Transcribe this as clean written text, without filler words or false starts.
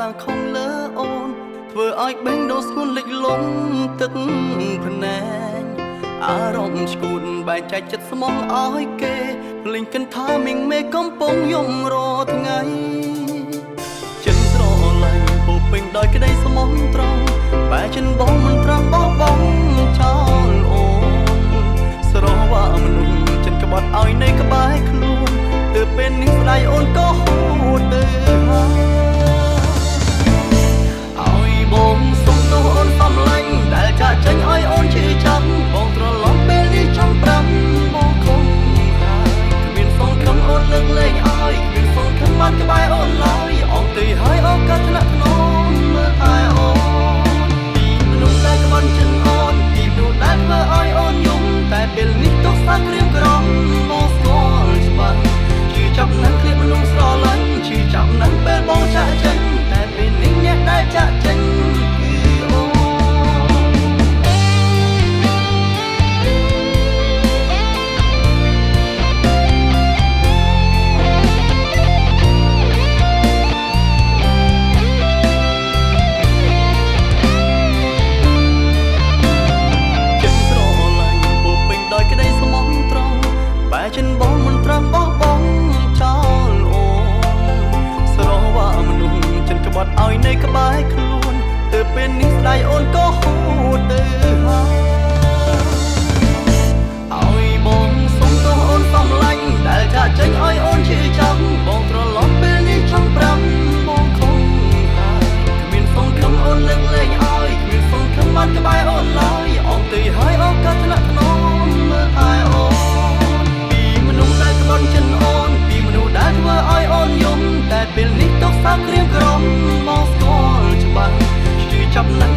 សាខំលើអូនធ្វើឲ្យបេះដូងស្ងួនលិចលង់ទឹកភ្នែកអារម្មណ៍ឈួតបែកចែកចិត្តស្មងឲ្យគេលេងគិនថាមីងមេកំពុងយំរថ្ងៃចិត្តស្រឡាញ់ពោពេញដោយក្តីស្មោះត្រង់បែចិនបងមិនត្រង់បោះបង់ចោលអូនស្រវាមនុស្សចិនក្បត់ឲ្យនៅក្បែរខ្លួនទើបពេលនេះស្ដាយអូនក៏ហួតទៅឲ្យបងសុំទោសអូនសំឡាញ់ដែលចាក់ចេញឲ្យអូនឈឺចាំបងត្រឡប់ពេលនេះចង់ប្រាំបងคงហើយគ្មានសង្ឃឹមអូនលើកលែងឲ្យគ្មានសង្ឃឹមបានក្បែរអូនឡើយអងទីហើយអូនក៏ថ្នាក់ថ្នមមើលថែអូនពីមនុស្សដែលក្បត់ចិត្តអូនពីមនុស្សដែលធ្វើឲ្យអូនយំតែពេលនេះទុកសាក្រៀមក្រំបងស្គាល់ច្បាស់ឈឺចាប់ណាស់គ្លៀតមនុស្សស្រឡាញ់ឈឺចាប់ណាស់ពេលបងចាក់ចេញតែពេលនេះអ្នកដែលចាក់ចេញចិនបងមិនត្រង់បោះបង់ចោលអូនស្រវាមនុស្សចិនក្បត់ឲ្យនៅក្បែរខ្លួនទើបពេលនេះស្ដាយអូនក៏ហួតទៅឲ្យបងសុំទោសអូនសំឡាញ់ដែលចាក់ចេញឲ្យអូនឈឺចាំបងត្រឡប់ពេលនេះចង់ប្រាំបងคงហើយគ្មានសង្ឃឹមអូនលើកលែងឲ្យគ្មានសង្ឃឹមបានក្បែរអូនឡើយអងទីហើយអូនក៏ថ្នាក់ថ្នមមើលថែអូនបនចិនអូនពីមនុស្សដែលធ្វើឲ្យអូនយំតែពេលនេះទុកសាក្រៀមក្រំមកស្គាល់ច្បាស់ជឿចាប់ណាស់